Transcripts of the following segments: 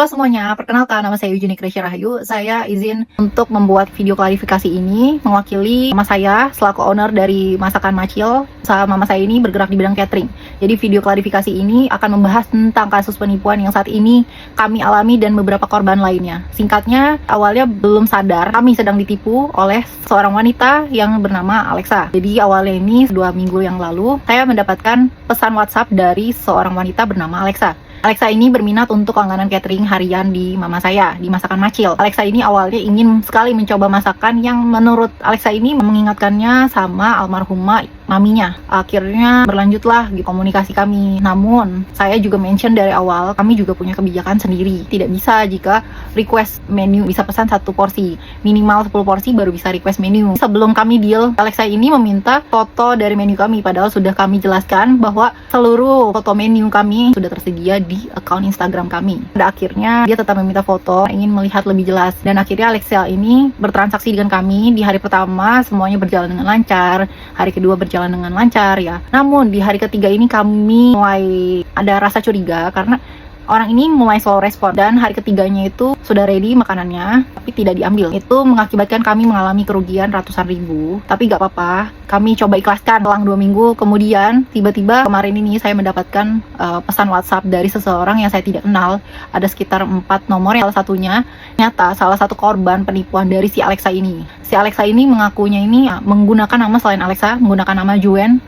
Halo semuanya, perkenalkan nama saya Eugenie Krisya Rahayu. Saya izin untuk membuat video klarifikasi ini mewakili mama saya selaku owner dari Masakan Macil. Usaha mama saya ini bergerak di bidang catering. Jadi video klarifikasi ini akan membahas tentang kasus penipuan yang saat ini kami alami dan beberapa korban lainnya. Singkatnya, awalnya belum sadar kami sedang ditipu oleh seorang wanita yang bernama Alexa. Jadi awalnya ini 2 minggu yang lalu, saya mendapatkan pesan WhatsApp dari seorang wanita bernama Alexa. Alexa ini berminat untuk langganan catering harian di mama saya, di Masakan Macil. Alexa ini awalnya ingin sekali mencoba masakan yang menurut Alexa ini mengingatkannya sama almarhumah maminya. Akhirnya berlanjutlah di komunikasi kami. Namun, saya juga mention dari awal, kami juga punya kebijakan sendiri. Tidak bisa jika request menu bisa pesan 1 porsi. Minimal 10 porsi baru bisa request menu. Sebelum kami deal, Alexa ini meminta foto dari menu kami. Padahal sudah kami jelaskan bahwa seluruh foto menu kami sudah tersedia di akun Instagram kami. Pada akhirnya, dia tetap meminta foto, ingin melihat lebih jelas. Dan akhirnya Alexa ini bertransaksi dengan kami. Di hari pertama, semuanya berjalan dengan lancar. Hari kedua berjalan dengan lancar ya. Namun di hari ketiga ini kami mulai ada rasa curiga karena orang ini mulai slow respon, dan hari ketiganya itu sudah ready makanannya tapi tidak diambil. Itu mengakibatkan kami mengalami kerugian ratusan ribu. Tapi gak apa-apa, kami coba ikhlaskan. Selang 2 minggu kemudian, tiba-tiba kemarin ini saya mendapatkan pesan WhatsApp dari seseorang yang saya tidak kenal. Ada sekitar 4 nomor, salah satunya nyata salah satu korban penipuan dari si Alexa ini. Si Alexa ini mengakunya ini menggunakan nama selain Alexa, menggunakan nama Juan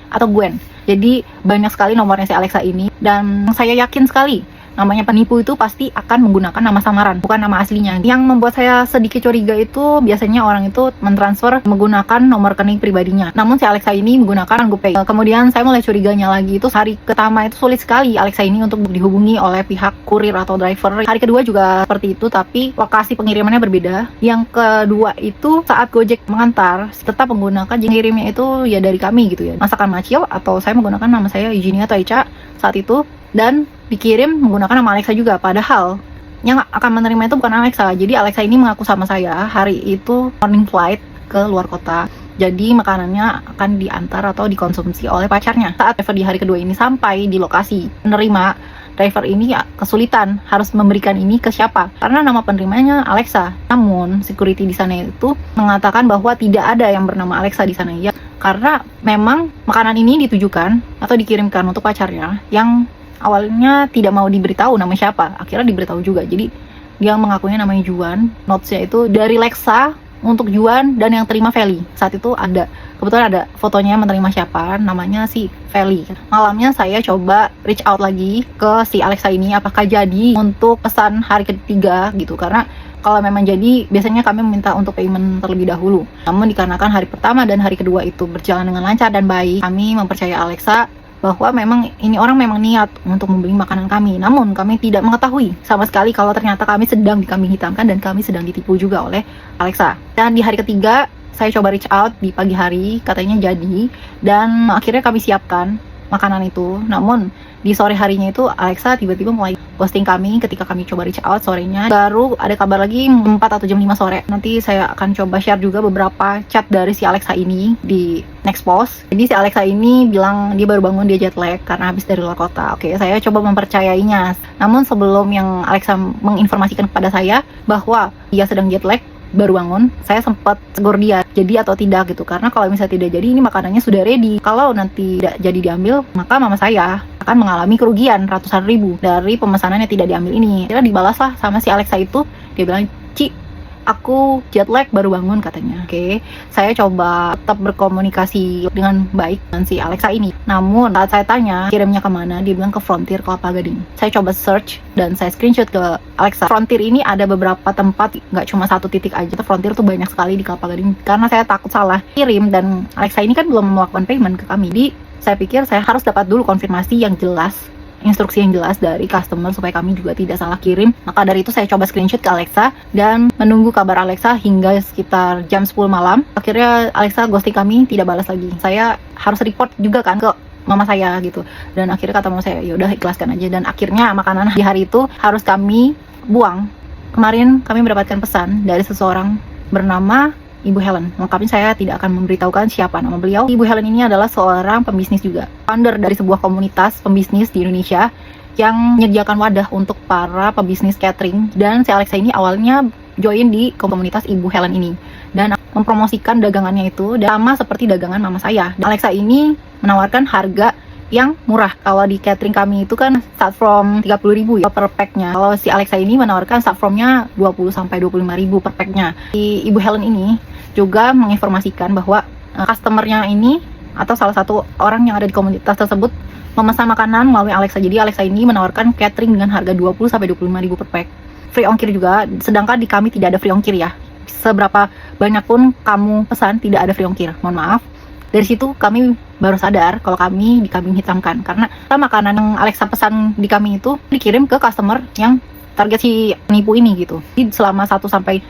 atau Gwen. Jadi banyak sekali nomornya si Alexa ini, dan saya yakin sekali namanya penipu itu pasti akan menggunakan nama samaran, bukan nama aslinya. Yang membuat saya sedikit curiga itu biasanya orang itu mentransfer menggunakan nomor rekening pribadinya. Namun si Alexa ini menggunakan GoPay. Kemudian saya mulai curiganya lagi itu hari pertama itu sulit sekali Alexa ini untuk dihubungi oleh pihak kurir atau driver. Hari kedua juga seperti itu, tapi lokasi pengirimannya berbeda. Yang kedua itu saat Gojek mengantar tetap menggunakan pengirimnya itu ya dari kami gitu ya, Masakan Macil, atau saya menggunakan nama saya Eugenie atau Ica saat itu, dan dikirim menggunakan nama Alexa juga. Padahal yang akan menerima itu bukan Alexa. Jadi Alexa ini mengaku sama saya hari itu morning flight ke luar kota. Jadi makanannya akan diantar atau dikonsumsi oleh pacarnya. Saat driver di hari kedua ini sampai di lokasi penerima, driver ini kesulitan harus memberikan ini ke siapa, karena nama penerimanya Alexa. Namun security di sana itu mengatakan bahwa tidak ada yang bernama Alexa di sana ya, karena memang makanan ini ditujukan atau dikirimkan untuk pacarnya yang awalnya tidak mau diberitahu nama siapa. Akhirnya diberitahu juga. Jadi dia mengakunya namanya Juan. Notesnya itu dari Lexa untuk Juan, dan yang terima Feli. Saat itu ada, kebetulan ada fotonya menerima siapa, namanya si Feli. Malamnya saya coba reach out lagi ke si Alexa ini, apakah jadi untuk pesan hari ketiga gitu, karena kalau memang jadi, biasanya kami meminta untuk payment terlebih dahulu. Namun dikarenakan hari pertama dan hari kedua itu berjalan dengan lancar dan baik, kami mempercayai Alexa bahwa memang ini orang memang niat untuk membeli makanan kami. Namun kami tidak mengetahui sama sekali kalau ternyata kami sedang dikambing hitamkan dan kami sedang ditipu juga oleh Alexa. Dan di hari ketiga saya coba reach out di pagi hari, katanya jadi, dan akhirnya kami siapkan makanan itu. Namun di sore harinya itu Alexa tiba-tiba mulai posting kami ketika kami coba reach out sorenya. Baru ada kabar lagi 4 atau jam 5 sore. Nanti saya akan coba share juga beberapa chat dari si Alexa ini di next post. Jadi si Alexa ini bilang dia baru bangun, dia jet lag karena habis dari luar kota. Oke, saya coba mempercayainya. Namun sebelum yang Alexa menginformasikan kepada saya bahwa dia sedang jet lag, baru bangun, saya sempat tegur dia jadi atau tidak gitu, karena kalau misalnya tidak jadi, ini makanannya sudah ready. Kalau nanti tidak jadi diambil, maka mama saya akan mengalami kerugian ratusan ribu dari pemesanan yang tidak diambil ini. Kira dibalaslah sama si Alexa itu, dia bilang, "Ci, aku jet lag baru bangun," katanya. Oke, saya coba tetap berkomunikasi dengan baik dengan si Alexa ini. Namun saat saya tanya kirimnya kemana, dia bilang ke Frontier Kelapa Gading. Saya coba search dan saya screenshot ke Alexa. Frontier ini ada beberapa tempat, nggak cuma 1 titik aja. Frontier tuh banyak sekali di Kelapa Gading. Karena saya takut salah kirim, dan Alexa ini kan belum melakukan payment ke kami. Jadi saya pikir saya harus dapat dulu konfirmasi yang jelas, instruksi yang jelas dari customer supaya kami juga tidak salah kirim. Maka dari itu saya coba screenshot ke Alexa dan menunggu kabar Alexa hingga sekitar jam 10 malam. Akhirnya Alexa ghosting kami, tidak balas lagi. Saya harus report juga kan ke mama saya gitu. Dan akhirnya kata mama saya, yaudah ikhlaskan aja. Dan akhirnya makanan di hari itu harus kami buang. Kemarin kami mendapatkan pesan dari seseorang bernama Ibu Helen. Lengkapnya saya tidak akan memberitahukan siapa nama beliau. Ibu Helen ini adalah seorang pembisnis juga, founder dari sebuah komunitas pembisnis di Indonesia yang menyediakan wadah untuk para pebisnis catering. Dan si Alexa ini awalnya join di komunitas Ibu Helen ini dan mempromosikan dagangannya itu sama seperti dagangan mama saya. Dan Alexa ini menawarkan harga yang murah. Kalau di catering kami itu kan start from 30.000 ya per packnya. Kalau si Alexa ini menawarkan start from-nya 20 sampai 25.000 per packnya. Di Ibu Helen ini juga menginformasikan bahwa customernya ini atau salah satu orang yang ada di komunitas tersebut memesan makanan melalui Alexa. Jadi Alexa ini menawarkan catering dengan harga 20 sampai 25.000 per pack. Free ongkir juga, sedangkan di kami tidak ada free ongkir ya. Seberapa banyak pun kamu pesan tidak ada free ongkir. Mohon maaf. Dari situ kami baru sadar kalau kami di kambing hitamkan, karena makanan yang Alexa pesan di kami itu dikirim ke customer yang target si penipu ini gitu. Jadi selama 1 sampai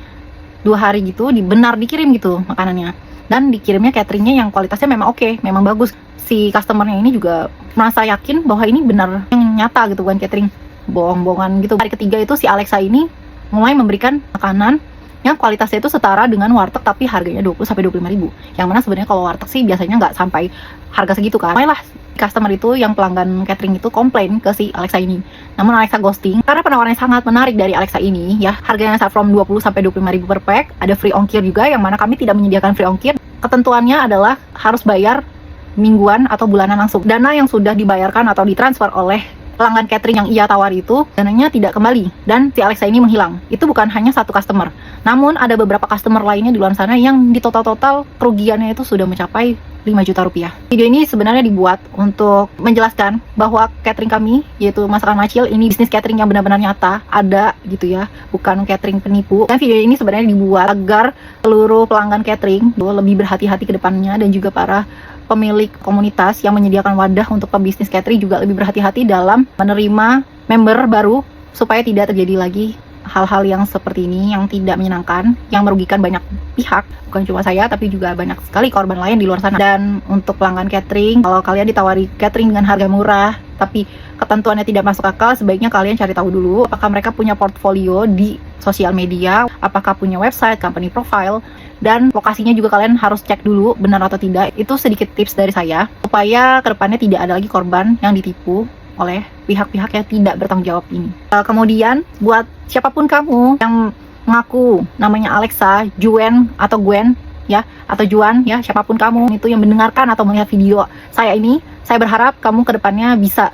2 hari gitu benar dikirim gitu makanannya. Dan dikirimnya cateringnya yang kualitasnya memang oke, memang bagus. Si customernya ini juga merasa yakin bahwa ini benar yang nyata gitu, bukan catering bohong-bohongan gitu. Hari ketiga itu si Alexa ini mulai memberikan makanan yang kualitasnya itu setara dengan warteg tapi harganya 20 sampai 25.000. Yang mana sebenarnya kalau warteg sih biasanya nggak sampai harga segitu kan. Mulailah customer itu yang pelanggan catering itu komplain ke si Alexa ini. Namun Alexa ghosting karena penawarannya sangat menarik dari Alexa ini ya. Harganya start from 20 sampai 25.000 per pack, ada free ongkir juga yang mana kami tidak menyediakan free ongkir. Ketentuannya adalah harus bayar mingguan atau bulanan langsung. Dana yang sudah dibayarkan atau ditransfer oleh pelanggan catering yang ia tawari itu, dananya tidak kembali dan si Alexa ini menghilang. Itu bukan hanya satu customer, namun ada beberapa customer lainnya di luar sana yang di total kerugiannya itu sudah mencapai 5 juta rupiah. Video ini sebenarnya dibuat untuk menjelaskan bahwa catering kami, yaitu Masakan Macil, ini bisnis catering yang benar-benar nyata, ada gitu ya, bukan catering penipu. Dan video ini sebenarnya dibuat agar seluruh pelanggan catering lebih berhati-hati ke depannya, dan juga para pemilik komunitas yang menyediakan wadah untuk pebisnis catering juga lebih berhati-hati dalam menerima member baru supaya tidak terjadi lagi hal-hal yang seperti ini yang tidak menyenangkan, yang merugikan banyak pihak, bukan cuma saya tapi juga banyak sekali korban lain di luar sana. Dan untuk pelanggan catering, kalau kalian ditawari catering dengan harga murah tapi ketentuannya tidak masuk akal, sebaiknya kalian cari tahu dulu apakah mereka punya portfolio di sosial media, apakah punya website, company profile, dan lokasinya juga kalian harus cek dulu benar atau tidak. Itu sedikit tips dari saya supaya kedepannya tidak ada lagi korban yang ditipu oleh pihak-pihak yang tidak bertanggung jawab ini. Kemudian buat siapapun kamu yang mengaku namanya Alexa, Juen atau Gwen ya, atau Juan ya, siapapun kamu itu yang mendengarkan atau melihat video saya ini, saya berharap kamu kedepannya bisa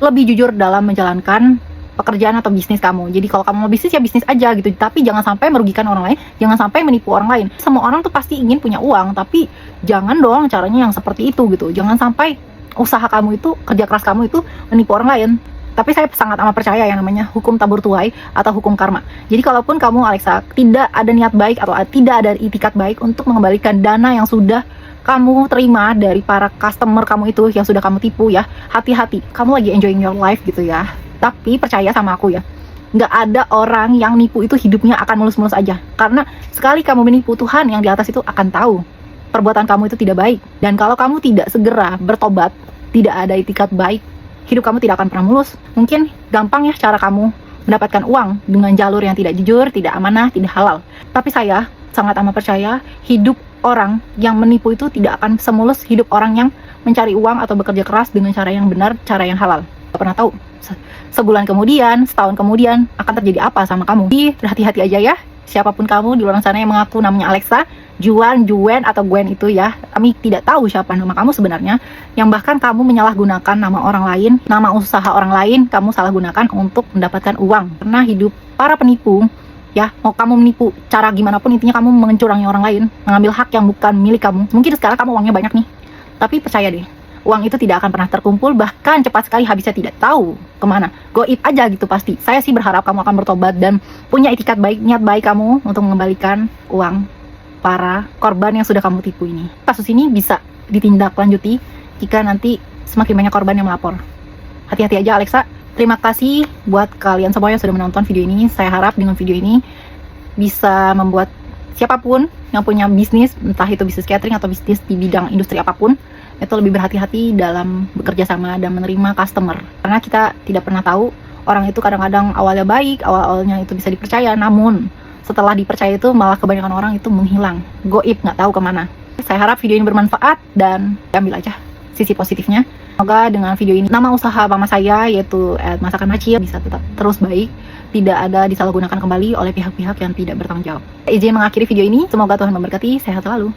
lebih jujur dalam menjalankan pekerjaan atau bisnis kamu. Jadi kalau kamu mau bisnis ya bisnis aja gitu, tapi jangan sampai merugikan orang lain, jangan sampai menipu orang lain. Semua orang tuh pasti ingin punya uang, tapi jangan dong caranya yang seperti itu gitu. Jangan sampai usaha kamu itu, kerja keras kamu itu menipu orang lain. Tapi saya sangat amat percaya yang namanya hukum tabur tuai atau hukum karma. Jadi kalaupun kamu Alexa tidak ada niat baik atau tidak ada itikat baik untuk mengembalikan dana yang sudah kamu terima dari para customer kamu itu yang sudah kamu tipu ya, hati-hati. Kamu lagi enjoying your life gitu ya. Tapi percaya sama aku ya, nggak ada orang yang nipu itu hidupnya akan mulus-mulus aja. Karena sekali kamu menipu, Tuhan yang di atas itu akan tahu perbuatan kamu itu tidak baik. Dan kalau kamu tidak segera bertobat, tidak ada itikat baik, hidup kamu tidak akan pernah mulus. Mungkin gampang ya cara kamu mendapatkan uang dengan jalur yang tidak jujur, tidak amanah, tidak halal. Tapi saya sangat amat percaya hidup orang yang menipu itu tidak akan semulus hidup orang yang mencari uang atau bekerja keras dengan cara yang benar, cara yang halal. Gak pernah tahu sebulan kemudian, setahun kemudian akan terjadi apa sama kamu. Jadi berhati-hati aja ya, siapapun kamu di luar sana yang mengaku namanya Alexa, Juan, Juen, atau Gwen itu ya, kami tidak tahu siapa nama kamu sebenarnya, yang bahkan kamu menyalahgunakan nama orang lain, nama usaha orang lain, kamu salah gunakan untuk mendapatkan uang. Karena hidup para penipu ya, mau kamu menipu cara gimana pun, intinya kamu mencurangi orang lain, mengambil hak yang bukan milik kamu. Mungkin sekarang kamu uangnya banyak nih, tapi percaya deh, uang itu tidak akan pernah terkumpul, bahkan cepat sekali habisnya tidak tahu kemana. Goib aja gitu pasti. Saya sih berharap kamu akan bertobat dan punya itikat baik, niat baik kamu untuk mengembalikan uang para korban yang sudah kamu tipu ini. Kasus ini bisa ditindaklanjuti jika nanti semakin banyak korban yang melapor. Hati-hati aja Alexa. Terima kasih buat kalian semua yang sudah menonton video ini. Saya harap dengan video ini bisa membuat siapapun yang punya bisnis, entah itu bisnis catering atau bisnis di bidang industri apapun, itu lebih berhati-hati dalam bekerja sama dan menerima customer. Karena kita tidak pernah tahu, orang itu kadang-kadang awalnya baik, awal-awalnya itu bisa dipercaya, namun setelah dipercaya itu malah kebanyakan orang itu menghilang, goib, nggak tahu kemana. Saya harap video ini bermanfaat dan ambil aja sisi positifnya. Semoga dengan video ini nama usaha mama saya yaitu Masakan Macil bisa tetap terus baik, tidak ada disalahgunakan kembali oleh pihak-pihak yang tidak bertanggung jawab. Izin mengakhiri video ini, semoga Tuhan memberkati, sehat selalu.